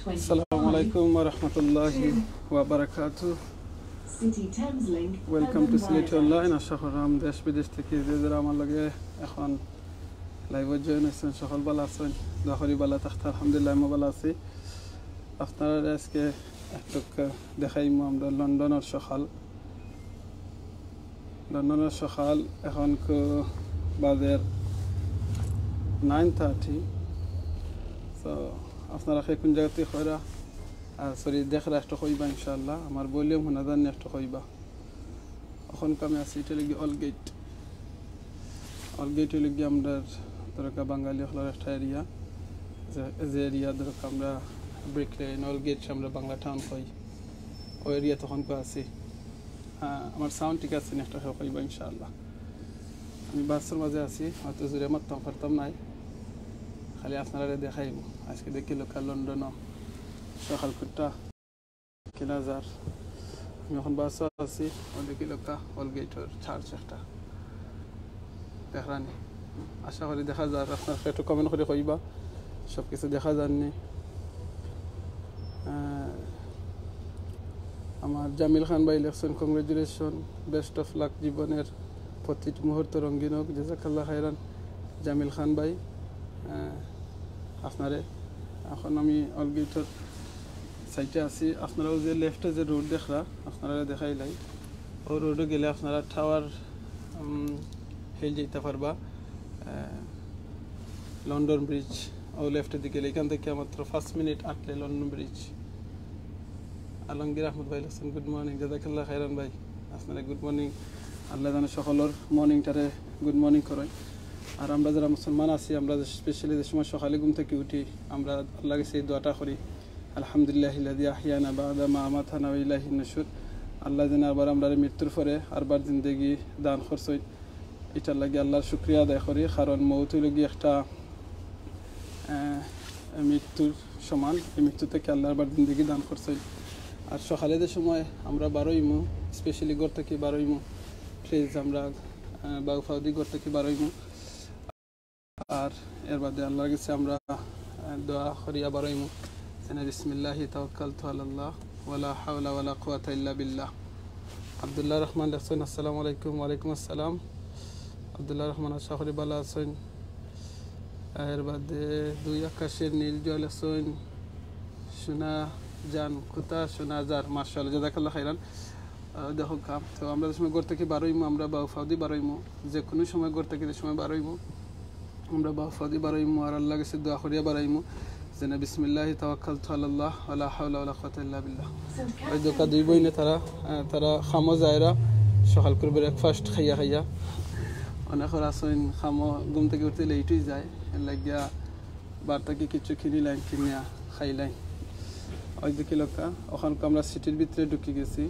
Assalamu alaikum wa rahmatullahi wa barakatuh. Welcome to Slate Online. আশা করলাম দেশ বিদেশ থেকে যারা আমার লগে এখন লাইভে জয়েন হয়েছেন সকল ভালো আছেন। দোয়া করি ভালো থাকতে আলহামদুলিল্লাহ আমি ভালো আছি। আপনারা আজকে একটু দেখাইমু আমরা লন্ডনের সকাল এখন বাজে 9:30। তো আপনারা কোন জায়গাতে কইরা সরি দেখরা একটা কইবা ইনশাআল্লাহ আমার ভলিউম হনা জানি একটা কইবা। এখন আমি আছি এটা লাগি অলগেট লাগি আমরা দরকা বাঙালি হলার একটা এরিয়া যে এরিয়া দরকা আমরা ব্রিক লেন অলগেট আমরা বাংলা টাউন কই ওই এরিয়া তখন আছি। আমার সাউন্ড ঠিক আছে একটা কইবা ইনশাআল্লাহ। আমি বাসের মাঝে আছি হয়তো জোরে মারতাম পারতাম নাই খালি আপনারা দেখাইব আজকে দেখি লোকাল লন্ডন সকাল 9:00 আমি এখন বাসে আছি দেখি লোকা অলগেটের চার্জ একটা দেখানি আশা করি দেখা যায় আপনারা একটু কমেন্ট করে কইবা সব কিছু দেখা যাননি। আমার জামিল খান ভাই লেখছেন কংগ্রেচুলেশন বেস্ট অফ লাক জীবনের প্রতিটি মুহূর্ত রঙিন হোক জাযাকাল্লাহ খাইরান জামিল খান ভাই আপনারে। এখন আমি অলগেটের সাইডে আছি আপনারাও যে লেফটে যে রোড দেখরা আপনারা দেখাইলাই ও রোডে গেলে আপনারা টাওয়ার হিল যেতে পারবা লন্ডন ব্রিজ ও লেফটের দিকে গেলে এখান থেকে মাত্র 5 মিনিট আটলে লন্ডন ব্রিজ। আলমগীর আহমদ ভাই লেখছেন গুড মর্নিং জাযাকাল্লাহ খাইরান ভাই আপনারা গুড মর্নিং আল্লাহ জানে সকলের মর্নিংটারে গুড মর্নিং করেন। আর আমরা যারা মুসলমান আছি আমরা স্পেশালি যে সময় সকালে ঘুম থেকে উঠি আমরা আল্লাহর কাছে এই দোয়াটা করি আলহামদুলিল্লাহিল্লাযী আহইয়ানা বা'দা মা আমাতানা ওয়া ইলাইহিন নুশুর। আল্লাহ যেন আবার আমরা মৃত্যুর পরে আরবার জিন্দেগি দান করছেন এটার লাগি আল্লাহর শুকরিয়া আদায় করি কারণ মউত লাগি একটা মৃত্যুর সমান এই মৃত্যু থেকে আল্লাহ আবার জিন্দেগি দান করছেন। আর সকালে যে সময় আমরা বারোইমু স্পেশালি ঘর থেকে বারোইমু প্লিজ আমরা বাউফাউদি ঘর থেকে বারোইমু আর এর বাদে আল্লাহর কাছে আমরা দোয়া করি বারোইমু বিসমিল্লাহি তাওয়াক্কালতু আলাল্লাহ ওয়ালা হাওলা ওয়ালা কুওয়াতা ইল্লা বিল্লাহ। আব্দুল্লাহ রহমান লেখছেন আসসালামু আলাইকুম। ওয়ালাইকুম আসসালাম আব্দুল্লাহ রহমান আশা করি ভালো আছেন। এর বাদে দুই আকাশের নীল জল লেখছেন সোনা জান কুতা সোনা জার মাশাআল্লাহ জাযাকাল্লাহ খাইরান। দেখো কাম তো আমরা যে সময় ঘর থেকে বারোইমু আমরা বাউফাউদি বারোইমু যে কোনো সময় ঘর থেকে যে সময় বারোইমু আমরা বাউফাউদি বারোইমু আর আল্লাহর কাছে দোয়া করিয়া বারোইমু যেন বিসমিল্লাহি তাওয়াক্কালতু আলাল্লাহ ওয়ালা হাওলা ওয়ালা কুওয়াতা ইল্লা বিল্লাহ। ওই দোকা দুই বইনে তারা খামো যায়রা সকাল করে ব্রেকফাস্ট খাইয়া অনেকের আসেন খামো ঘুম থেকে উঠতে লেটই যায় লাগিয়া বার্তাকে কিছু কিনিয়া খাইলাই। ওই দেখি লোকা ওখানকে আমরা সিটির ভিতরে ঢুকে গেছি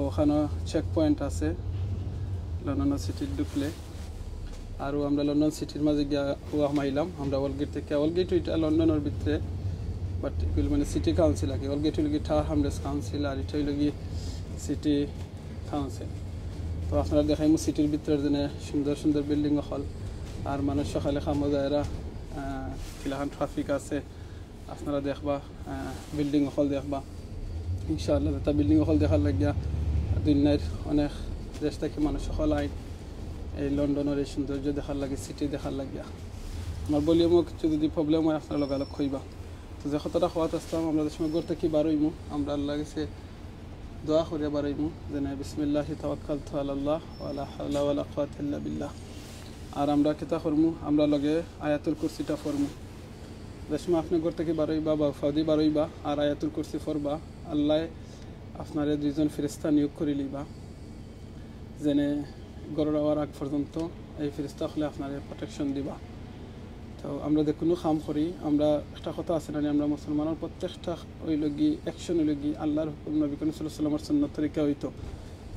ওখানে চেক পয়েন্ট আছে লন্ডন সিটির ঢুকলে আর আমরা লন্ডন সিটির মাঝে গিয়া মাইলাম আমরা অলগেট থেকে অলগেট ওইটা লন্ডনের ভিতরে বাট এগুলো মানে সিটি কাউন্সিল আগে অলগেট হইল গিয়ে টাওয়ার হামলেস কাউন্সিল আর এটা হইল গিয়ে সিটি কাউন্সিল। তো আপনারা দেখাইমু সিটির ভিতরে যেন সুন্দর সুন্দর বিল্ডিং হল আর মানুষ সকালে খামো যায়রা কিলাখান ট্রাফিক আছে আপনারা দেখবা বিল্ডিং হল দেখবা ইনশাআল্লাহ তা বিল্ডিং হল দেখার লাগিয়া দুনিয়ার অনেক দেশ থেকে মানুষ সকল আইন এই লন্ডনের এই সৌন্দর্য দেখার লাগে সিটি দেখার লাগিয়া। আমার ভলিউমও কিছু যদি প্রবলেম হয় আপনারা লগালগ কইবা। তো যে কতটা খাওয়াতে আসতাম আমরা যে সময় ঘর থেকে বারোইমু আমরা আল্লাহ কাছে দোয়া করিয়া বারোইমু যেন বিসমিল্লাহি তাওয়াক্কালতু আলাল্লাহ ওয়ালা হাওলা ওয়ালা কুওয়াতা ইল্লা বিল্লাহ। আর আমরা কিতা করমু আমরা লগে আয়াতুল কুরসিটা পড়মু যে সময় আপনি ঘর থেকে বারোইবা বা ফাউদি বারোইবা আর আয়াতুল কুরসি পড়বা আল্লাহ আপনারে দুইজন ফেরেশতা নিয়োগ করে লিবা যেন গড় হওয়ার আগ পর্যন্ত এই ফেরেশতা হলে আপনার প্রোটেকশন দিবা। তো আমরা যে কোনো কাম করি আমরা একটা কথা আছে না আমরা মুসলমানের প্রত্যেকটা ওই লগি অ্যাকশন ওই লগি আল্লাহর হুকুম নবী করিম সাল্লাল্লাহু আলাইহি ওয়াসাল্লামের সুন্নাত তরিকা হইতো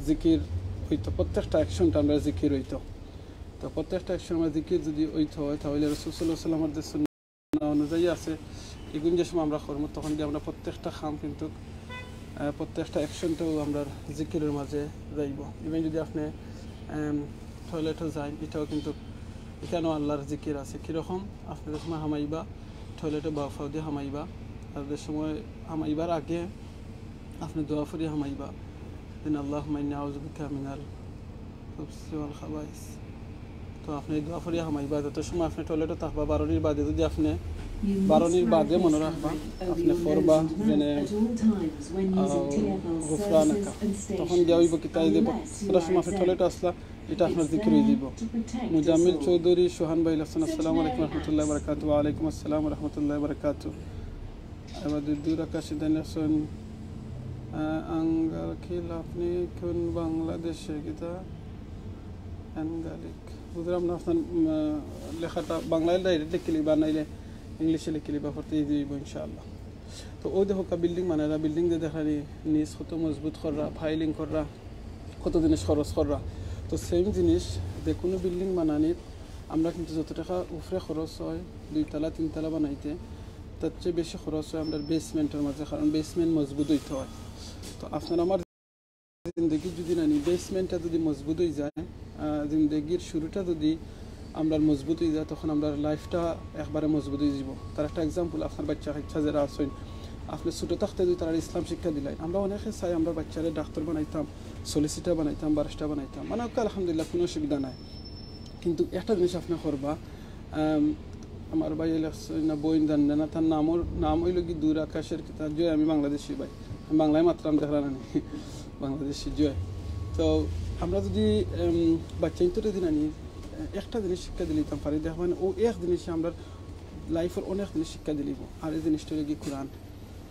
জিকির হইতো প্রত্যেকটা অ্যাকশনটা আমরা জিকির হইতো। তো প্রত্যেকটা অ্যাকশন আমরা জিকির যদি হইতো হয় তাহলে রাসূল সাল্লাল্লাহু আলাইহি ওয়াসাল্লামের যে সুন্নাত অনুযায়ী আছে এগুলো যে সময় আমরা করবো তখন যে আমরা প্রত্যেকটা কাম কিন্তু প্রত্যেকটা অ্যাকশনটাও আমরা জিকিরের মাঝে যাইব। ইভেন যদি আপনি টয়লেটও যায় এটাও কিন্তু এখানেও আল্লাহর জিকির আছে। কীরকম আপনি যখন হামাইবা টয়লেটে বাউফাউ দিয়ে হামাইবা আর যে সময় হামাইবার আগে আপনি দোয়া করি হামাইবা দিন আল্লাহুম্মা ইন্নী আউযু বিকা মিনাল খুবসি ওয়াল খাবাইস। তো আপনি দোয়া করি হামাইবা যত সময় আপনি টয়লেটে থাকবা বারোনির বাদে যদি আপনি বারোনির বাদে মনে রাখবা আপনি করবা যেন গুফরানাকা তখন দেওয়া হইব কি তাই দেব পুরো সময় আপনি টয়লেটে আসলা এটা আপনার জিকির হয়ে দিব। মুজাম্মিল চৌধুরী সোহান ভাই হাসান আসসালামু আলাইকুম রহমতুল্লাহ বারাকাতু। ওয়া আলাইকুম আসসালাম রহমতুল্লাহ বারাকাতু। এবার দূর আকাশে দেন আসুন আঙ্গাখিল আপনি কোন বাংলাদেশে গীতা অ্যাঙ্গালিক বুঝলাম না আপনার লেখাটা বাংলায় ডাইরেক্ট লিখলি বা নাইলে ইংলিশে লিখলি বা করতে দিব ইনশাআল্লাহ। তো ও দেখো বিল্ডিং মানেরা বিল্ডিং দিয়ে দেখালি নিজ কত মজবুত করা ফাইলিং করা কত জিনিস খরচ করা। তো সেম জিনিস যে কোনো বিল্ডিং বানানির আমরা কিন্তু যত টাকা উপরে খরচ হয় 2 তলা 3 তলা বানাইতে তার চেয়ে বেশি খরচ হয় আমরা বেসমেন্টের মাঝে, কারণ বেসমেন্ট মজবুত হইতে হয়। তো আপনার আমার জিন্দগি যদি নানি বেসমেন্টটা যদি মজবুত হয়ে যায়, জিন্দগির শুরুটা যদি আমরা মজবুত হয়ে যায় তখন আমরা লাইফটা একবারে মজবুত হয়ে যাব। তার একটা এক্সাম্পল আপনার বাচ্চা কাচ্চা যারা আছেন আপনি ছোটো থাকতে যদি তারা ইসলাম শিক্ষা দিলাই, আমরা অনেকে চাই আমরা বাচ্চারা ডাক্তার বানাইতাম, সলিসিটার বানাইতাম, ব্যারিস্টার বানাইতাম, মানে আলহামদুলিল্লাহ কোনো অসুবিধা নাই। কিন্তু একটা জিনিস আপনি করবা, আমার ভাই না বইন জান না তার নাম হইল কি দূর আকাশের কিতাব জয়। আমি বাংলাদেশি ভাই, আমি বাংলায় মাত্রাম দেখলাম না বাংলাদেশি জয়। তো আমরা যদি বাচ্চা ইন্তরে দিন আনি একটা জিনিস শিক্ষা দিলিতাম পারি দেখবেন ও এক জিনিসে আমরা লাইফের অনেক জিনিস শিক্ষা দিলিব। আর এই জিনিসটা হলো কি কোরআন।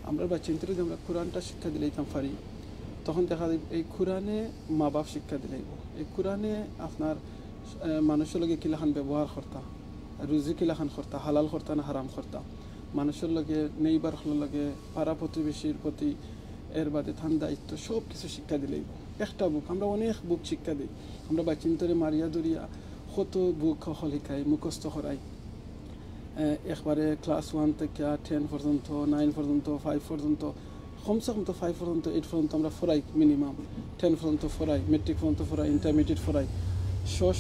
আমরা বাচ্চা ইন্তরে যদি আমরা কোরআনটা শিক্ষা দিলিতাম পারি তখন দেখা যাবে এই কোরআনে মা বাপ শিক্ষা দিলাইব, এই কোরআনে আপনার মানুষের লগে কিলাখান ব্যবহার করতা, রুজি কিলাখান করতা, হালাল করতা না হারাম করতা, মানুষের লগে নেইবার লগে পাড়া প্রতিবেশীর প্রতি এর বাদে থান দায়িত্ব সব কিছু শিক্ষা দিলাইব। একটা বুক আমরা অনেক বুক শিক্ষা দিই, আমরা বাচ্চিন্তরে মারিয়া দরিয়া কত বুক শিখাই মুখস্থ করাই একবারে ক্লাস 1 থেকে 10 পর্যন্ত 9 পর্যন্ত 5 পর্যন্ত কমসে কম তো 5 পর্যন্ত 8 পর্যন্ত আমরা ফরাই, মিনিমাম 10 পর্যন্ত ফরাই, মেট্রিক পর্যন্ত ফরাই, ইন্টারমিডিয়েট ফরাই,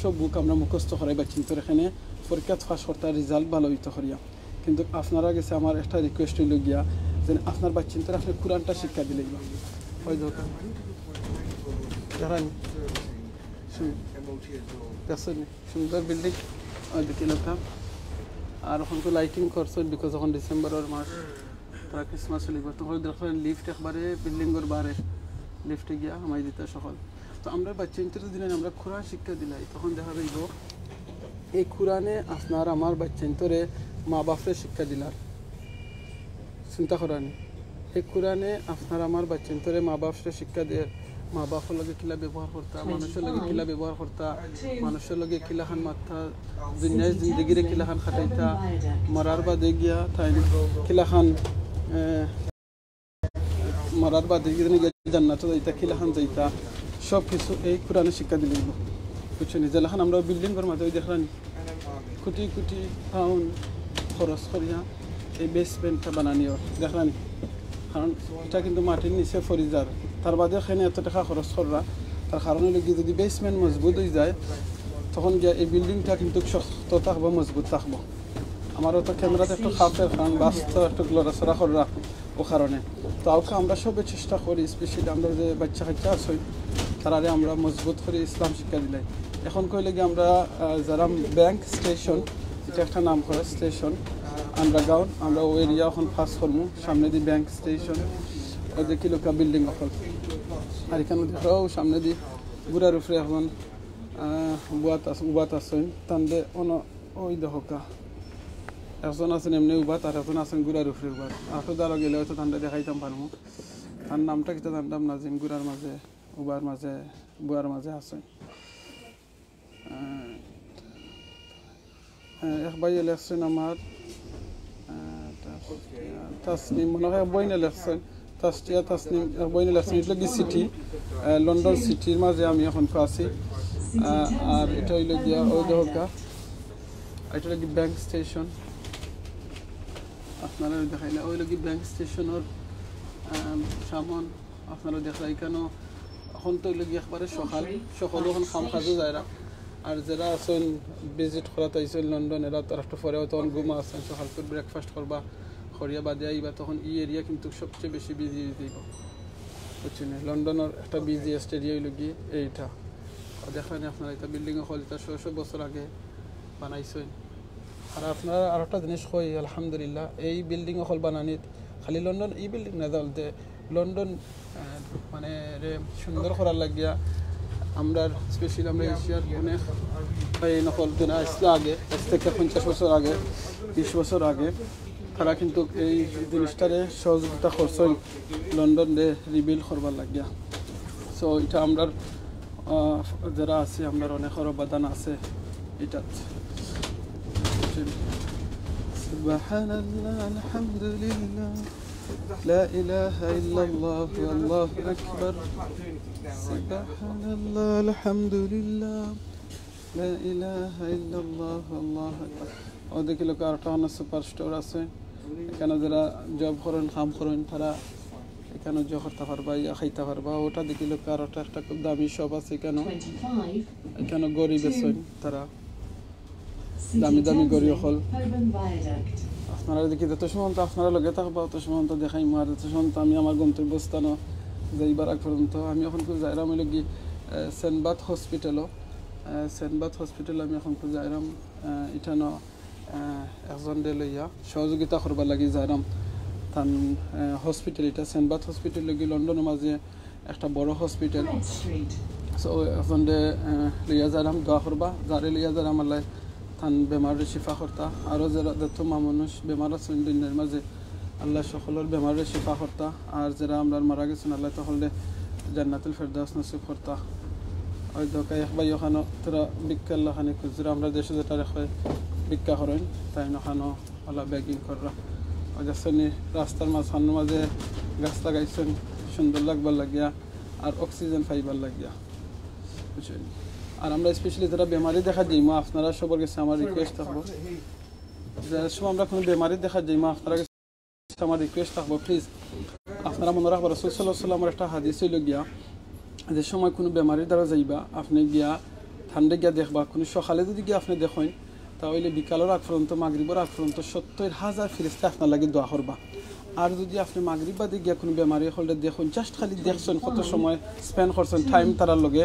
সব বুক আমরা মুখস্থ করাই বাচ্চিন্তর এখানে পরীক্ষা ফাঁস করতে রেজাল্ট ভালো হইতে করিয়া। কিন্তু আপনারা গেছে আমার একটা রিকোয়েস্ট হইল গিয়া যে আপনার বাচ্চিন্তর আপনি কোরআনটা শিক্ষা দিলেই ওই দরকার সুন্দর বিল্ডিং ওই দিকে লোকটা। আর এখন তো লাইটিং করছে বিকজ এখন ডিসেম্বরের মাস তারা ক্রিসমাস চলিব, তখন দেখেন লিফট একবারে বিল্ডিংয়ের বারে লিফটে গিয়া আমায় দিতে সকল। তো আমরা বাচ্চা ইন্টারেস্ট দিলে আমরা কোরআন শিক্ষা দিলাই তখন দেখা যাইব এই কোরআনে আপনার আমার বাচ্চা ইন্তরে মা বাপরে শিক্ষা দিলার চিন্তা করানি। এই কোরআনে আপনার আমার বাচ্চা ইন্তরে মা বাপরে শিক্ষা দিয়ে মা বাপের লগে কিলা ব্যবহার করতা, মানুষের লগে কিলা ব্যবহার করতা, মানুষের লগে কিলাখান মারতা, দুনিয়ার জিন্দগিরে কিলাখান খাটাইতা, মরার বাদে গিয়া তাই কিলাখান মরার বাদে গিয়ে জান্নাতে যাইতা কিলাখান যাইতা সব কিছু এই কোরআনে শিক্ষা দিলে বুঝছেন। যেলাখান আমরা বিল্ডিংয়ের মাঝে ওই দেখলাম কোটি কোটি পাউন্ড খরচ করিয়া এই বেসমেন্টটা বানানিও দেখলাম, কারণ এটা কিন্তু মাটির নিচে ফরি যার তার বাদে এখানে এত টাকা খরচ করা তার কারণে কি যদি বেসমেন্ট মজবুত হয়ে যায় তখন গিয়ে এই বিল্ডিংটা কিন্তু শক্ত থাকবো মজবুত থাকবো। আমারও তো ক্যামেরাতে একটু খাপের কারণ বাস্তব একটু লড়াচড়া করা ও কারণে তো আমরা সবে চেষ্টা করি স্পেশালি আমরা যে বাচ্চা কাচ্চা আছি তারারে আমরা মজবুত করে ইসলাম শিক্ষা দিলাই। এখন কইলে কি আমরা যারা ব্যাংক স্টেশন এটা একটা নাম করা স্টেশন আন্ডারগ্রাউন্ড আমরা ওই এরিয়া এখন ফার্স্ট করবো সামনে দিয়ে ব্যাংক স্টেশন ওই দেখি লোকা বিল্ডিং এখন আর এখানে দেখাও সামনে দিয়ে গুড়ার উপরে এখন উবাত আসেন তানদে ওই দেখা একজন আছেন এমনি উবাত আর একজন আছেন গুড়ার উপরে উবাত আরো দ্বারা গেলে হয়তো ঠান্ডা দেখাইতাম পারবো তার নামটা কিন্তু জানতাম না জিম গুড়ার মাঝে উবার মাঝে বুয়ার মাঝে আছেন। এক ভাই লেখছেন আমার তাসনিম মনে হয় বইনে লেখছেন তাসটিয়া তাসনিম বইনে লেখছেন এটা কি সিটি লন্ডন সিটির মাঝে আমি এখন আছি। আর এটা হইল গিয়া ওই দেখা এটা হলো কি ব্যাংক স্টেশন আপনারা দেখাইলে ওই কি ব্যাংক স্টেশনের সামন আপনারা দেখা এখানেও এখন তো হইল কি একবারে সকাল এখন খাম খাজও যায় না। আর যারা আছেন ভিজিট করা তাইছেন লন্ডন এরা তার একটু পরেও তখন ঘুমা আছেন সকাল করে ব্রেকফাস্ট করবা করিয়া বাদে আইবা তখন এই এরিয়া কিন্তু সবচেয়ে বেশি বিজি দিব বুঝছেন লন্ডনের একটা বিজিয়েস্ট এরিয়া হইল গিয়ে এইটা দেখেন আপনারা এটা বিল্ডিং হল এটা 600 বছর আগে বানাইছেন আর আপনারা আর একটা জিনিস কই আলহামদুলিল্লাহ এই বিল্ডিং হল বানানিত খালি লন্ডন এই বিল্ডিং না দলতে লন্ডন মানে সুন্দর করার লাগিয়া আমরা স্পেশালি আমরা এশিয়ার অনেক এই নকল দিন আসলে আগে আজ থেকে 50 বছর আগে 20 বছর আগে তারা কিন্তু এই জিনিসটারে সহযোগিতা করছেন লন্ডনে রিবিল্ড করবার লাগিয়া সো এটা আমরা যারা আছে আমরা অনেক অবদান আছে এটা সুবহানাল্লাহ আলহামদুলিল্লাহ لا إله إلا الله والله أكبر سبحان الله الحمد لله لا إله إلا الله والله أكبر ওদিকে লোক আরটা অনেক সুপার স্টোর আছে এখানে যারা জব করেন কাম করেন তারা এখানে জব করতে পারবা ইয়া খাইতে পারবা ওটা দেখি লোক আরটা একটা খুব দামি শপ আছে এখানে গরিব আছে তারা দামি দামি গরিব হল আপনারা দেখি যত সময় তো আপনারা লগে থাকবা তত সময় তো দেখাই মার যত সময় তো আমি আমার গন্তব্যস্থানও যাইবার আগ পর্যন্ত আমি এখন তো যাইরাম হইল কি সেনবাত হসপিটালও আমি এখন তো যাইরাম এখানে একজন লইয়া সহযোগিতা করবার লাগি যাইরাম তান হসপিটাল এটা সেনবাত হসপিটাল লাগি লন্ডনের মাঝে একটা বড় হসপিটাল সো একজন লইয়া যাইরাম দোয়া করবা যারে লইয়া যাইরাম আল্লাহ তান বেমারের শিফা করতা আরও যারা যত মানুষ বেমার আছেন দুনিয়ার মাঝে আল্লাহ সকলের বেমারের শিফা করতা আর যারা আমরা মারা গেছেন আল্লাহ তাহলে জান্নাতুল ফেরদাউস নসিব করতা ওই দোকায় একবার ওখানে তোরা ভিক্ষা আল্লাহ খানে খুঁজরা আমরা দেশে যেটা রেখে ভিক্ষা করেন তাই ওখানে আল্লাহ ব্যাগিং কররা ওই যাচ্ছেন রাস্তার মাঝখানের মাঝে গাছ লাগাইছেন সুন্দর লাগবার লাগিয়া আর অক্সিজেন পাইবার লাগিয়া বুঝছেন আর আমরা স্পেশালি যারা বেমারি দেখা যাই মা আপনারা সবার কাছে আমার রিকোয়েস্ট থাকবো যারা সময় আমরা কোনো বেমারি দেখা যাই মা আপনারা কাছে আমার রিকোয়েস্ট থাকবো প্লিজ আপনারা মনে রাখবো রাসূল সাল্লাল্লাহু আলাইহি ওয়াসাল্লামের একটা হাদিস হইল গিয়া যে সময় কোনো বেমারির দ্বারা যাইবা আপনি গিয়া ঠান্ডা গিয়া দেখবা কোনো সকালে যদি গিয়া আপনি দেখেন তাহলে বিকালের আগ পর্যন্ত মাগরিবের আগ পর্যন্ত 70,000 ফেরেশতা আপনার লাগে দোয়া করবা আর যদি আপনি মাগরিব বাদে গিয়া কোনো বেমারি হলে দেখুন জাস্ট খালি দেখছেন কত সময় স্পেন্ড করছেন টাইম তারার লগে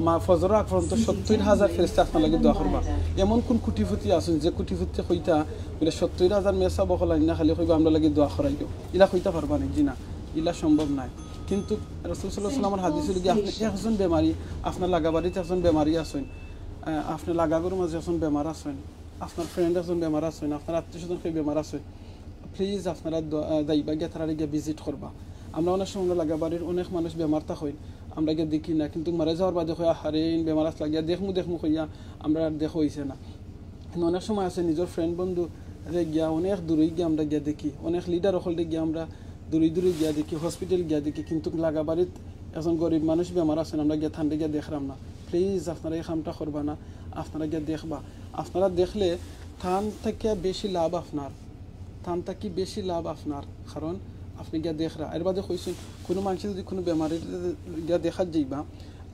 মা ফজর আগ পর্যন্ত 70,000 ফেরেশতা আপনার লাগে দোয়া করবা এমন কোন কুটিপুতি আছেন যে কুটিপুতি কইতা বলে 70,000 মেসা বকলাই না খালি কইবা আমরা লাগে দোয়া করাই দিও ইলা কইতা পারবা না জি না ইলা সম্ভব নাই কিন্তু রাসূল সাল্লাল্লাহু আলাইহি ওয়াসাল্লামের হাদিসে লাগি আপনি একজন বেমারি আপনার লাগাবাড়িতে একজন বেমারি আছেন আপনি লাগাগোর মাঝে একজন বেমার আছেন আপনার ফ্রেন্ড একজন বেমার আছেন আপনার আত্মীয়স্বজন কেউ বেমার আছে প্লিজ আপনারা যাইবা গিয়া তারা গিয়া ভিজিট করবা আমরা অনেক সময় লাগাবাড়ির অনেক মানুষ বেমার থাকেন আমরা গিয়ে দেখি না কিন্তু মারা যাওয়ার বাদে কয়া হারে বেমার আস লাগিয়া দেখমু কইয়া আমরা আর দেখো হইছে না কিন্তু অনেক সময় আছে নিজের ফ্রেন্ড বন্ধু রে গিয়া অনেক দূরে গিয়ে আমরা গিয়া দেখি অনেক লিডার হলে গিয়া আমরা দূরে গিয়া দেখি হসপিটাল গিয়া দেখি কিন্তু লাগাবাড়িত একজন গরিব মানুষ বেমার আছেন আমরা গিয়া ঠান্ডা গিয়া দেখলাম না প্লিজ আপনারা এই কামটা করবা না আপনারা গিয়া দেখবা আপনারা দেখলে থান থেকে বেশি লাভ আপনার কারণ আপনি গিয়া দেখরা এর বাদে কইছেন কোনো মানুষ যদি কোনো বেমারির গিয়া দেখা যাইবা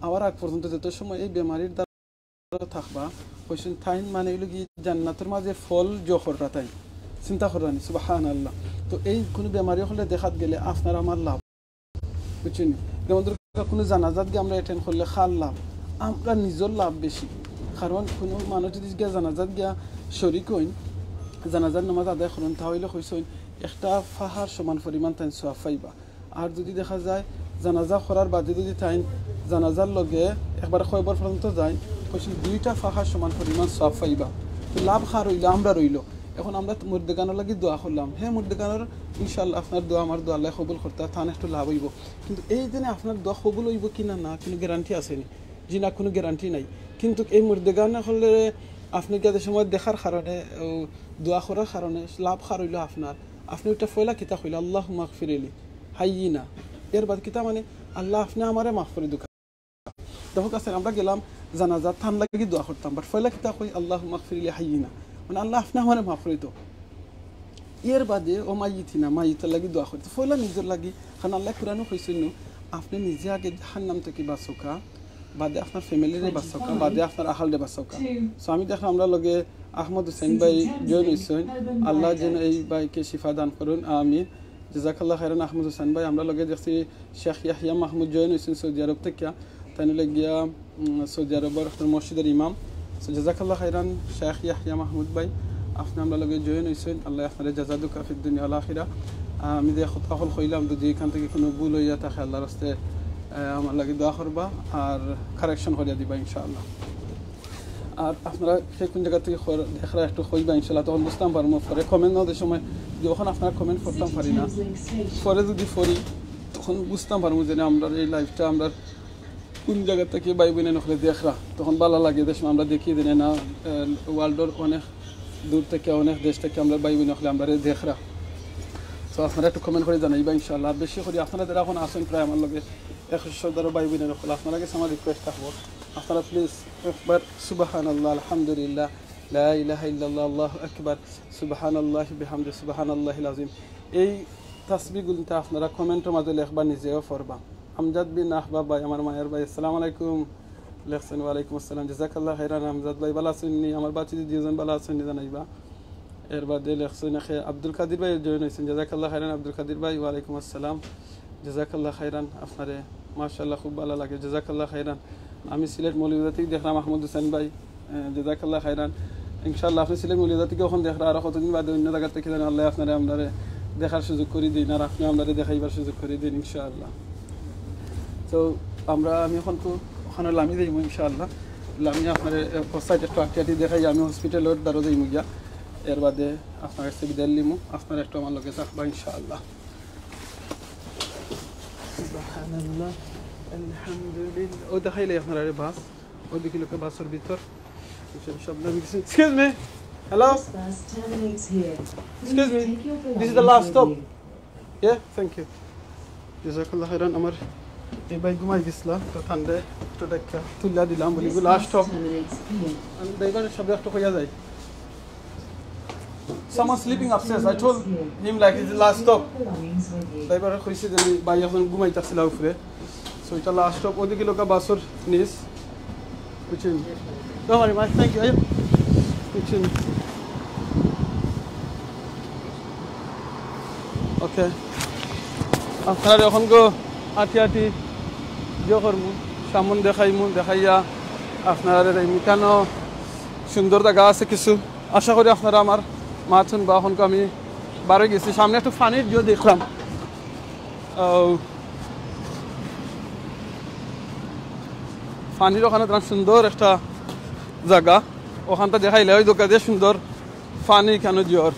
আবার আগ পর্যন্ত যত সময় এই বেমারির দ্বারা থাকবা কইছেন তাই মানে হইল কি জান্নাতের মাঝে ফল জোহররা তাই চিন্তা করানি সুবহানাল্লাহ তো এই কোনো বেমারি হলে দেখাত গেলে আপনার আমার লাভ বুঝছেন যেমন কোনো জানাজাত গিয়ে আমরা অ্যাটেন্ড করলে খাল লাভ আমরা নিজের লাভ বেশি কারণ কোনো মানুষ যদি গিয়া জানাজাত গিয়া শরিক হইন জানাজার নামাজ আদায় করেন তাহলে কইছেন একটা পাহাড় সমান পরিমাণ তাই সওয়াব পাইবা আর যদি দেখা যায় জানাজা করার বাদে যদি তাই জানাজার লগে একবার কয়বার পর্যন্ত যায় কইছেন 2টা পাহাড় সমান পরিমাণ সওয়াব পাইবা তো লাভ খার হইল আমরা রইল এখন আমরা মুর্দেগানোর লাগি দোয়া করলাম হ্যাঁ মুর্দেগানোর ইনশাআল্লাহ আপনার দোয়া আমার দোয়া আল্লাহ কবুল করতে থান একটু লাভ হইব কিন্তু এই দিনে আপনার দোয়া কবুল হইব কিনা না কোনো গ্যারান্টি আসেনি জি না কোনো গ্যারান্টি নাই কিন্তু এই মুর্দেগানো হলে আপনি যাদের সময় দেখার কারণে দোয়া করার কারণে লাভ খার হইল আপনার আপনি ওইটা ফয়লা কিতা হইল আল্লাহ মাগফিরলি হাইয়িনা এর বাদ কিতা মানে আল্লাহ আপনি আমারে মাফ করে দুঃখ দেখো কাছে আমরা গেলাম জানাজা থান লাগি দোয়া করতাম বাট ফয়লা কিতা কই আল্লাহ মাগফিরলি হাইয়িনা মানে আল্লাহ আপনি আমারে মাফ করে তো এর বাদে ও মাইয়িতিনা মাইয়িতার লাগি দোয়া করতে ফয়লা নিজের লাগি কারণ আল্লাহ কুরআনে কইছেন আপনি নিজে আগে জাহান্নাম থেকে বাঁচুকা বাদে আপনার ফ্যামিলির বাচ্চাকা বাদে আপনার আহাল দে বাচ্চাকা সো আমি দেখলাম আমরা লগে আহমদ হুসেন ভাই জয়েন হইছেন আল্লাহ যেন এই ভাইকে শিফা দান করুন আমিন জাযাকাল্লাহ খাইরান আহমদ হুসেন ভাই আমরা লগে দেখছি শেখ ইয়াহিয়া মাহমুদ জয়েন হইছেন সৌদি আরব থেকে তাই লাগিয়া সৌদি আরবের আপনার মসজিদের ইমাম সো জাযাকাল্লাহ খাইরান শেখ ইয়াহিয়া মাহমুদ ভাই আপনি আমরা লগে জয়েন হইছেন আল্লাহ আপনাদের জাযাদু কাফিদ দুনিয়া আল আখিরা আমি যে কথা হল কইলাম যদি এখান থেকে কোনো ভুল হইয়া থাকে আল্লাহর রাস্তায় আমার লাগে দোয়া করবা আর কারেকশন করিয়া দিবা ইনশাআল্লাহ আর আপনারা কোন জায়গা থেকে দেখরা একটু কইবা ইনশাআল্লাহ তখন বুঝতাম পারবো পরে কমেন্ট দেওয়ার সময় যখন আপনারা কমেন্ট করতাম পারি না পরে যদি পড়ি তখন বুঝতাম পারবো যে আমরা এই লাইফটা আমরা কোন জায়গা থেকে ভাই বোনে নখলে দেখরা তখন ভালো লাগে দেশ আমরা দেখি দিনে না ওয়ার্ল্ডের অনেক দূর থেকে অনেক দেশ থেকে আমরা ভাই বোনে নখলে আমরা দেখরা তো আপনারা একটু কমেন্ট করে জানাইবা ইনশাআল্লাহ বেশি করে আপনারা যারা এখন আসেন প্রায় আমার লগে 100 ভাই বোনের নখলে আপনারা কাছে আমার রিকোয়েস্ট থাকবো আপনারা প্লিজ একবার সুবহানাল্লাহ আলহামদুলিল্লাহ লা ইলাহা ইল্লাল্লাহ আল্লাহু আকবার সুবহানাল্লাহি বিহামদি সুবহানাল্লাহিল আযীম এই তাসবিহগুলোতে আপনারা কমেন্টের মাঝে লিখবা নিজেও পড়বা আমজাদ বিন আহবাব ভাই আমার মায়ের ভাই আসসালামু আলাইকুম লেখছেন ওয়া আলাইকুম আসসালাম জাযাকাল্লাহ খাইরান আমজাদ ভাই ভালো আছেন নি আমার বাচ্চা দুইজন ভালো আছেন নি জানাইবা এর বাদে লেখছেন আব্দুল কাদির ভাই জয়েন হইছেন জাযাকাল্লাহ খাইরান আব্দুল কাদির ভাই ওয়া আলাইকুম আসসালাম জাযাকাল্লাহ খাইরান আপনারে মাশাআল্লাহ খুব ভালো লাগে জাযাকাল্লাহ খাইরান আমি সিলেট মৌলভীবাজার থেকে দেখলাম আহমদ হুসেন ভাই জাযাকাল্লাহ খাইরান ইনশাআল্লাহ আপনি সিলেট মৌলভীবাজার থেকে ওখানে দেখরা আর কতদিন বাদে অন্য জায়গা থেকে জানেন আল্লাহ আপনারে আমাদের দেখার সুযোগ করে দিন আর আপনি আমাদের দেখাইবার সুযোগ করে দিন ইনশাআল্লাহ তো আমি এখন তো ওখানে লামি যাইব ইনশাআল্লাহ লামি আপনার সাইড একটু আটটি দেখাই আমি হসপিটালের দ্বারা যাইব গিয়া এর বাদে আপনার কাছে বিদায় লিমু আপনার একটু আমার লগে থাকবা ইনশাআল্লাহ সুবহানাল্লাহ আলহামদুলিল্লাহ ও দেখাইলে আপনারা বাস ওই দিকে লোকে বাসের ভিতর শব্দ excuse me hello excuse me this is the last stop yeah thank you জাযাকাল্লাহ খাইরান আমার এই ভাই ঘুমাই গেছিল তো ঠান্ডে একটু দেখা তুলা দিলাম বলি লাস্ট স্টপ আমি ড্রাইভার শব্দ একটু কইয়া যাই someone sleeping upstairs I told him like it's the last stop driver কইছে যে ভাই এখন ঘুমাইতাছিল উপরে সো এটা লাস্ট স্টপ ওদিকে লোকা বাসর নিস বুঝছেন don't worry man thank you বুঝছেন ওকে আপনারা এখন গো আটি ইয়ে করবো সামন দেখাইয়া আপনার মিটানো সুন্দর জায়গা আছে কিছু আশা করি আপনারা আমার মাথুন বা এখন আমি বারে গেছি সামনে একটু পানির জিও দেখলাম পানির ওখানে সুন্দর একটা জায়গা ওখানটা দেখাইলে ওই দোকান দিয়ে সুন্দর পানি কেন জিওর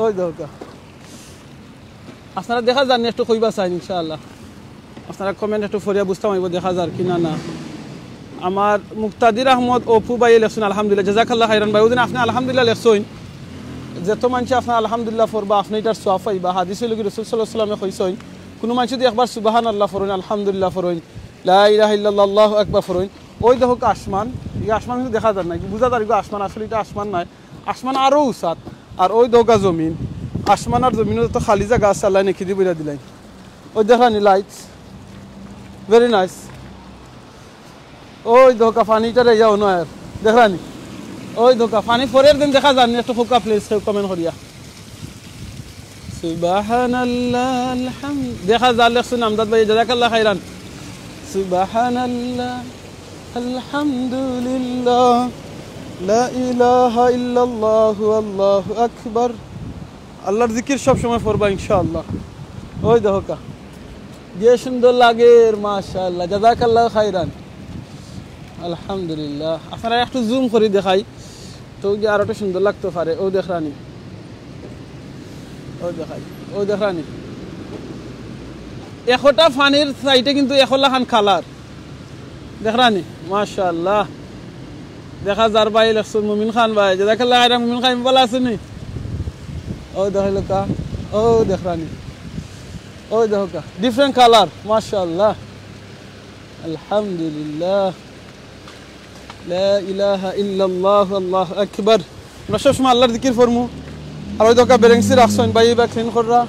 ওই দরকার আপনারা দেখা যান একটু কইবা চাই ইনশাআল্লাহ আপনারা কমেন্ট একটু ফরিয়া বুঝতাম আইব দেখা যার কিনা না আমার মুক্তাদির আহমদ অপু ভাই লেখছেন আলহামদুলিল্লাহ জাযাকাল্লাহ খাইরান ভাই ওদিন আপনি আলহামদুলিল্লাহ লেখছেন যত মানুষ আপনার আলহামদুলিল্লাহ ফরবা আপনি এটার সোয়াব পাইবা হাদিসে লগি রাসূল সাল্লাল্লাহু আলাইহি ওয়াসাল্লামে কইছেন কোন মানুষ যদি একবার সুবহানাল্লাহ ফরুন আলহামদুলিল্লাহ ফরুন লা ইলাহা ইল্লাল্লাহ আল্লাহু আকবার ফরুন ওই দেখো আসমান এই আসমান কিন্তু দেখা যায় না কি বুঝা যায় আসমান আসলে এটা আসমান নাই আসমান আরো উসাত আর ওই দোকা জমিন আসমান আর জমিনের তো খালি জায়গা আছে আল্লাহ নেকি দি বইরা দিলাই ওই দেখানি লাইটস ভেরি নাইস ওই দোকা পানিটা রে যাও না আর দেখানি ওই দোকা পানি পরের দিন দেখা যান একটু ফোকা প্লেস কমেন্ট করিয়া সুবহানাল্লাহ আলহামদ দেখা যান লেখছেন আমদাদ ভাই জাযাকাল্লাহ খাইরান সুবহানাল্লাহ আলহামদুলিল্লাহ লা ইলাহা ইল্লাল্লাহ আল্লাহু আকবার আল্লাহর জিকির সব সময় পড়বা ইনশাআল্লাহ ওই দেখো যে সুন্দর লাগে মাশাআল্লাহ জাযাকাল্লাহ খাইরান আলহামদুলিল্লাহ আপনারা একটু জুম করে দেখাই তো যে আরো একটু সুন্দর লাগতে পারে ও দেখানি ও দেখানি একটা পানির সাইডে কিন্তু একলা খান কালার দেখানি মাশাআল্লাহ দেখা যার ভাই লেখছেন মুমিন খান ভাই জাযাকাল্লাহ খাইরান মুমিন খান ভালো আছেন ও দেখাইলো কা ও দেখানি ও দেখো কা ডিফারেন্ট কালার মাশাআল্লাহ আলহামদুলিল্লাহ লা ইলাহা ইল্লাল্লাহ আল্লাহু আকবার আমরা সবসময় আল্লাহর জিকির করমু আর ওই দোকা বেরেংসি রাখছেন ভাই বা ক্লিন কররা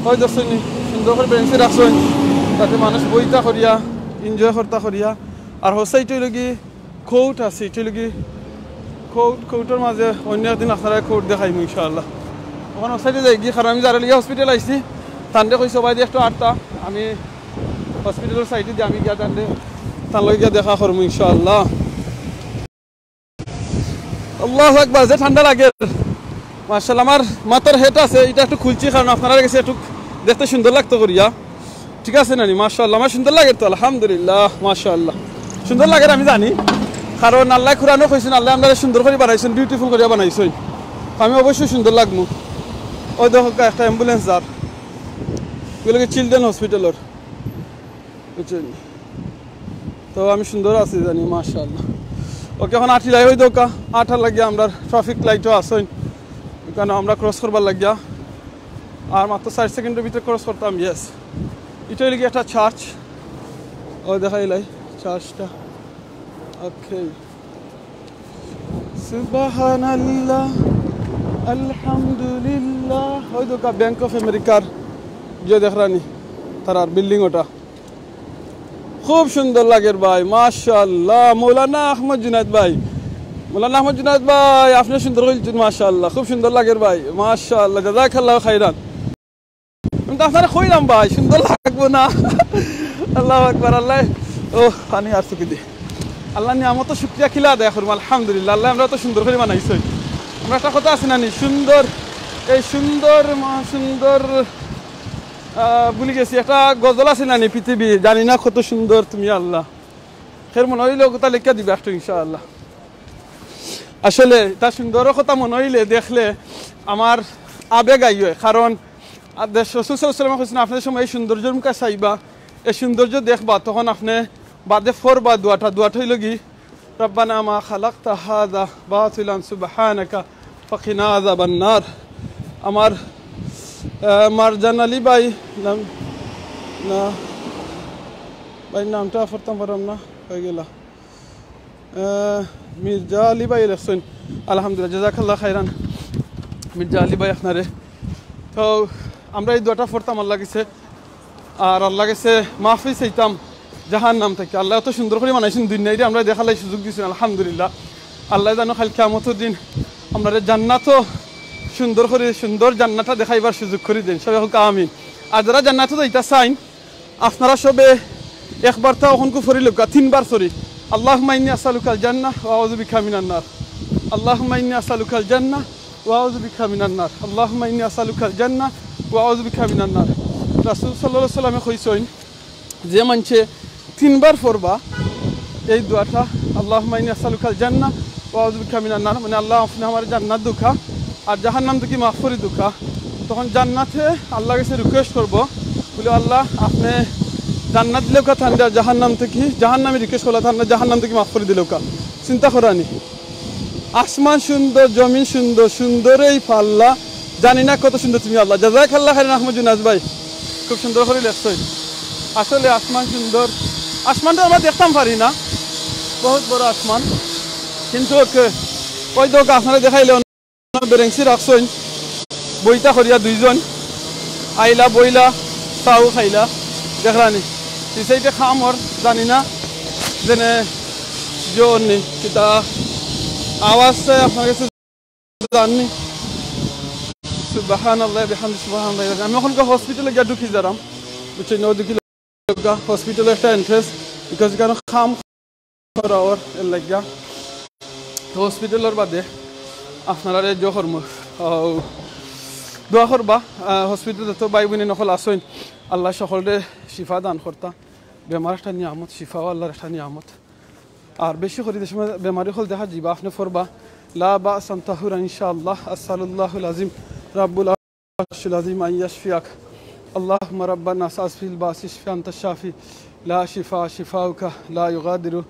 ওই দর্শনী সুন্দর করে বেঞ্চে রাখছেন তাতে মানুষ বইতা করিয়া এনজয় করতা করিয়া আর হোসাইটি লগি কোর্ট আছে এটি লগি কোর্টের মাঝে অন্য একদিন আপনারা কোর্ট দেখাইম ইনশাআল্লাহ ওখানে হোসাইটে যাই গিয়ে কারণ আমি যারা লিগে হসপিটাল আইসি তান্ডে কই সবাই দিয়ে একটু আটটা আমি হসপিটালের সাইডে দিয়ে আমি গিয়া তান্ডে তার লগে গিয়া দেখা করবো ইনশাআল্লাহ আল্লাহু আকবার যে ঠান্ডা লাগে মাশাআল্লাহ আমার মাথার হেড আছে এটা একটু খুলছি কারণ আপনারা কাছে একটু দেখতে সুন্দর লাগতো করিয়া ঠিক আছে নানি মাশাআল্লাহ আমার সুন্দর লাগে তো আলহামদুলিল্লাহ মাশাআল্লাহ সুন্দর লাগে আমি জানি কারণ আল্লাহ কুরআনও কইছেন আল্লাহ আমরা সুন্দর করে বানাইছেন বিউটিফুল করে বানাইছেন আমি অবশ্যই সুন্দর লাগবো ওই দেখো একটা অ্যাম্বুলেন্স যার এগুলোকে চিলড্রেন হসপিটালের বুঝছেন তো আমি সুন্দর আছি জানি মাশাআল্লাহ ওকে এখন আঠি লাই ওই দোকা আঠার লাগিয়া আমরা ট্রাফিক লাইটও আসেন এখানে আমরা ক্রস করবার লাগিয়া আর মাত্র 60 সেকেন্ডের ভিতরে ক্রস করতাম ইয়েস এটা হইলে একটা চার্চ ও দেখাইলাই চার্চটা ওকে সুবহানাল্লাহ আলহামদুলিল্লাহ ওই দোকা ব্যাংক অফ আমেরিকার যে দেখরানি তার বিল্ডিং ওটা খুব সুন্দর লাগে ভাই মাশাআল্লাহ মৌলানা আহমদ জুনায়েদ ভাই আপনি সুন্দর কইছেন মাশাআল্লাহ খুব সুন্দর লাগে ভাই মাশাআল্লাহ জাযাকাল্লাহু খাইরান আমি তো আপনারা কইলাম ভাই সুন্দর লাগবো না আল্লাহু আকবার আল্লাহ ও পানি আসছে কি দি আল্লাহ নিয়ামত শুকরিয়া খিলা আদায় করব আলহামদুলিল্লাহ আল্লাহ আমরা তো সুন্দর করে বানাইছি আমরা একটা কথা আছে না নি সুন্দর এই সুন্দর সুন্দর ভুলে গেছি একটা গজল আছে না নি পৃথিবী জানি না কত সুন্দর তুমি আল্লাহ ফের মনে হইলে কথা লেখা দিবে একটু ইনশাআল্লাহ আসলে তা সুন্দর কথা মনে হইলে দেখলে আমার আবেগ আইয় কারণ রাসূল সাল্লাল্লাহু আলাইহি ওয়াসাল্লাম কইছেন আপনাদের সময় এই সৌন্দর্যের মুখে চাইবা এই সৌন্দর্য দেখবা তখন আপনি বাদে ফরবা দোয়াটা হইল কি রব্বানা মা খালাকতা হাযা বাতিলান সুবহানাকা ফাকিনা আযাবান নার আমার মারজান আলী ভাই নাম না ভাই নামটা পড়তাম পারলাম না হয়ে গেল মির্জা আলী ভাই লেখছেন আলহামদুলিল্লাহ জাযাকাল্লাহ খাইরান মির্জা আলী ভাই আপনারে তো আমরা এই দোয়াটা পড়তাম আল্লাহ কাছে আর আল্লাহ কাছে মাফি চাইতাম জাহান্নাম থেকে আল্লাহ এত সুন্দর করে বানাইছেন দুনিয়ায় আমরা দেখালাই সুযোগ দিয়েছেন আলহামদুলিল্লাহ আল্লাহ জানো খালি কিয়ামতের দিন আমরা জান্নাতও সুন্দর করে সুন্দর জান্নাতটা দেখাইবার সুযোগ করে দেন সবাই হোক আমিন আর যারা জান্নাতও যাইতা চাইন আপনারা সবে একবার তা ওখানকে ফরি লোক তিনবার সরি আল্লাহুম্মা ইন্নী আসআলুকাল জান্নাহ ওয়া আউযু বিকা মিনান নার আল্লাহুম্মা ইন্নী আসআলুকাল জান্নাহ ওয়া আউযু বিকা মিনান নার আল্লাহুম্মা ইন্নী আসআলুকাল জান্নাহ ওয়া আউযু বিকা মিনান নার রাসূল সাল্লাল্লাহু আলাইহি ওয়াসাল্লামে কইছেন যে মানছে তিনবার পড়বা এই দোয়াটা আল্লাহুম্মা ইন্নী আসআলুকাল জান্নাহ ওয়া আউযু বিকা মিনান নার মানে আল্লাহ আপনি আমার জান্নাত দুখা আর জাহান্নাম থেকে মাফ করে দুখা তখন জান্নাতে আল্লাহর কাছে রিকোয়েস্ট করব বলে আল্লাহ আপনি জান্নাত দিলেও কা ঠান্ডা জাহান্নাম থেকে জাহান্নামে রিকোয়েস্ট করলা ঠান্ডা জাহান্নাম থেকে মাফ করে দিলেও কা চিন্তা করানি আসমান সুন্দর জমিন সুন্দর সুন্দর এই পাল্লা জানি না কত সুন্দর তুমি আল্লাহ জাযাকাল্লাহু খাইরান আহমদ জুনায়েদ ভাই খুব সুন্দর করে লেখছেন আসলে আসমান সুন্দর আসমানটা আমরা দেখতাম পারি না বহুত বড় আসমান কিন্তু ওই তো আপনারা দেখাইলে বেরেংসি রাখছেন বইটা করিয়া দুইজন আইলা বইলা চাও খাইলা দেখলানি সেইটা খামর জানি না যেনে জোরনি কিতা আওয়াজ আপনার কাছে জাননি সুবহানাল্লাহ বিহামদি সুবহানাল্লাহ আমি ওখানকার হসপিটালে গিয়ে ঢুকি যারাম বুঝছি নদী হসপিটালে একটা এন্ট্রেন্স বিকজ এখানে খাম করা ওর এর লাগিয়া তো হসপিটালের বাদে আপনারা দোয়া করবা হসপিটালে তো বাই বোনে নকল আসেন আল্লাহ সকলরে শিফা দান করতা বেমার একটা নিয়ামত শিফাও আল্লাহর একটা নিয়ামত আর বেশি করে যে সময় বেমারি হল দেখা যাবা আপনি ফরবা লা বা'সান তাহুরা ইনশাআল্লাহ আসসালুল্লাহুল আযীম রাব্বুল আরশিল আযীম আইয়াশফিয়াক আল্লাহুম্মা রাব্বানা আসফিল বাসিশফি আনতা শাফি লা শিফা শিফাউকা লা ইউগাদিরু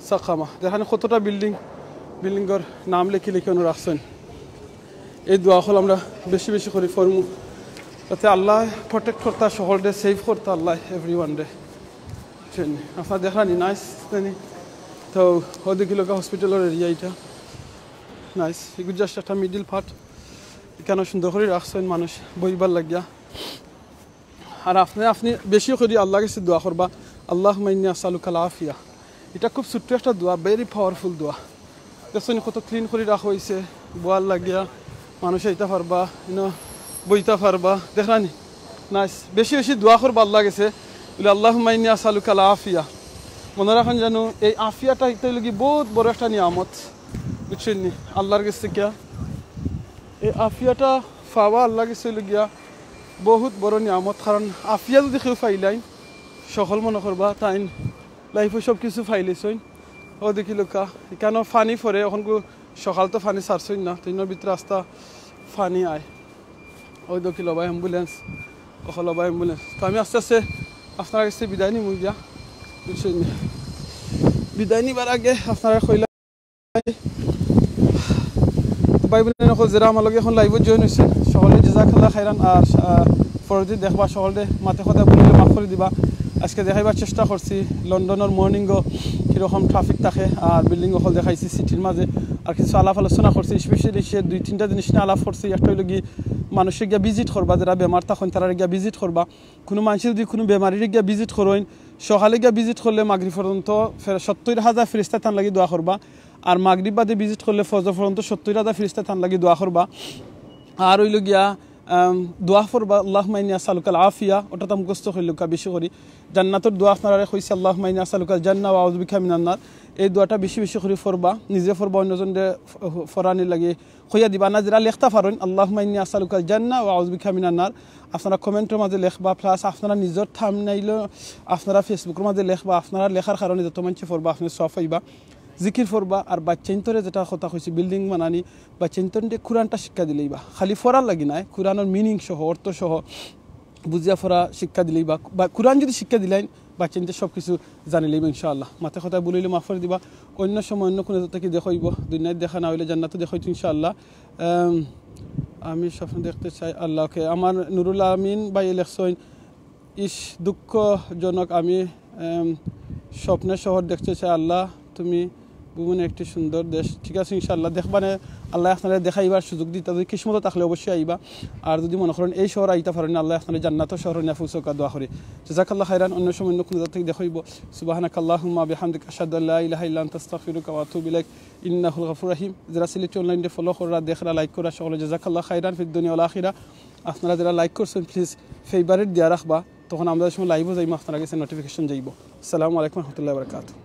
সাকামা দেখেন কতটা বিল্ডিংয়ের নাম লিখে রাখছেন এই দোয়া হল আমরা বেশি বেশি করে ফরমু যাতে আল্লাহ প্রোটেক্ট করতা সকলরে সেভ করতা আল্লাহ এভরিওয়ান রে আপনার দেখানি নাইস তো ওদিকে লোক হসপিটালের এরিয়া এটা নাইস এগুলো জাস্ট একটা মিডিল পার্ট এখানে সুন্দর করে রাখছেন মানুষ বইবার লাগিয়া আর আপনি বেশি করে আল্লাহ কাছে দোয়া করবা আল্লাহুম্মা ইন্নী আসআলুকাল আফিয়া। এটা খুব ছোট্ট একটা দোয়া, ভেরি পাওয়ারফুল দোয়া। দেখুন কত ক্লিন করে রাখা হয়েছে, বোয়াল লাগিয়া মানুষ আইতে পারবা, বইতে পারবা, দেখলানি নাইস। বেশি বেশি দোয়া করবা আল্লাহ গেছে বলে আল্লাহুম্মা ইন্নী আসআলুকাল আফিয়া। মনে রাখেন জানো এই আফিয়াটা এটা হইল কি বহুত বড় একটা নিয়ামত, বুঝছেন নি আল্লাহর কাছে গিয়া। এই আফিয়াটা পাওয়া আল্লাহর কাছে হইল গিয়া বহুত বড় নিয়ামত। কারণ আফিয়া যদি কেউ পাইলাই সকল মনে করবা তাই লাইফে সব কিছু ফাইলেছই। ও দেখি লোকা এখানেও ফানি পরে, এখন সকাল তো ফানি ছাড়ছই না, তিনের ভিতরে রাস্তা ফানি আয়। ওই দেখি লবা অ্যাম্বুলেন্স, ওখানে লবা অ্যাম্বুলেন্স। তো আমি আস্তে আস্তে আপনার কাছে বিদায় নিব গিয়া, বুঝছেন। বিদায় নিবার আগে আপনারা কইলা ভাই বোন যারা আমার লগে এখন লাইভত জয়েন হয়েছে সকলে জাযাকাল্লাহ খাইরান। আর পরবর্তী দেখবা সকলে মাথে কথা বলিলে মাফ করে দিবা। আজকে দেখাইবার চেষ্টা করছি লন্ডনের মর্নিংও কীরকম ট্রাফিক থাকে আর বিল্ডিং ওখানে দেখাইছি সিটির মাঝে। আর কিছু আলাপ আলোচনা করছি, স্পেশালি সে 2-3টা জিনিস নিয়ে আলাপ করছি। একটা হইল গিয়ে মানুষের গিয়া ভিজিট করবা, যারা বেমার তখন তারা গিয়া ভিজিট করবা। কোনো মানুষের যদি কোনো বেমারির গিয়া ভিজিট করেন, সকালে গিয়া ভিজিট করলে মাগরিব পর্যন্ত 70,000 ফেরেশতা তান লাগি দোয়া করবা। আর মাগরিব বাদে ভিজিট করলে ফজর পর্যন্ত 70,000 ফেরেশতা তান লাগি দোয়া করবা। আর হইল গিয়া দোয়া করবা আল্লাহুম্মা ইন্নী আসআলুকাল আফিয়া, ওটা তো মুখস্থ হইল বেশি করি। জান্নাতের দোয়া আপনারা কইছে আল্লাহুম্মা ইন্নী আসআলুকাল জান্নাহ ওয়া আউযু বিকা মিনান নার। এই দোয়াটা বেশি বেশি করে পড়বা, নিজে পড়বা, অন্যজনকে ফরানি লাগে কইয়া দিবা না। যারা লেখতা পারেন আল্লাহুম্মা ইন্নী আসআলুকাল জান্নাহ ওয়া আউযু বিকা মিনান নার আপনারা কমেন্টের মাঝে লেখবা। প্লাস আপনারা নিজের থাম্বনেইল আপনারা ফেসবুকের মাঝে লেখবা। আপনারা লেখার কারণে যত মানুষ পড়বা আপনি সওয়াব পাইবা। জিকির পড়বা। আর বাচ্চাইন্তরে যেটা কথা কইছি বিল্ডিং বানানি, বাচ্চাইন্তরে কোরআনটা শিক্ষা দিলেইবা, খালি পড়ার লাগি নাই, কোরআনের মিনিং সহ অর্থ সহ বুঝিয়া পড়া শিক্ষা দিলেই বা কোরআন যদি শিক্ষা দিলেন বাচ্চাইনতে সব কিছু জানিলেই ইনশাআল্লাহ। মাথা কথা বলিলে মাফ করে দিবা। অন্য সময় অন্য কোনো থেকে দেখাইব, দুনিয়ায় দেখা না হইলে জান্নাতে দেখাইতো ইনশাআল্লাহ। আমি স্বপ্ন দেখতে চাই আল্লাহকে। আমার নুরুল আমিন ভাই লেখছেন দুঃখজনক, আমি স্বপ্নের শহর দেখতে চাই আল্লাহ, তুমি ভুবনে একটি সুন্দর দেশ। ঠিক আছে ইনশাআল্লাহ দেখবানে আল্লাহ আপনারা দেখাইবার সুযোগ দিতে, যদি কিসমত থাকলে অবশ্যই আইবা। আর যদি মনে করেন এই শহর আইতে পারেন আল্লাহ আপনারা জান্নাতের শহর নিয়ে ফুসকা দোয়া করি। জাযাকাল্লাহ খাইরান। অন্য সময় অন্য কোনো থেকে দেখাইব। সুবহানাকাল্লাহুম্মা বিহামদিকা আশহাদু আল্লা ইলাহা ইল্লা আনতা আস্তাগফিরুকা ওয়া আতুবু ইলাইক ইন্নাহুল গফুরুর রহিম। যারা সিলেটি অনলাইনে ফলো করা, দেখরা, লাইক করা সকলে জাযাকাল্লাহ খাইরান ফিদ দুনিয়া ওয়াল আখিরা। আপনারা যারা লাইক করছেন প্লিজ ফেভারিট দিয়া রাখবা, তখন আমরা সময় লাইভও যাইব আপনারা কাছে নোটিফিকেশন যাইব। আসসালামু আলাইকুম ওয়া রাহমাতুল্লাহি ওয়া বারাকাতুহু।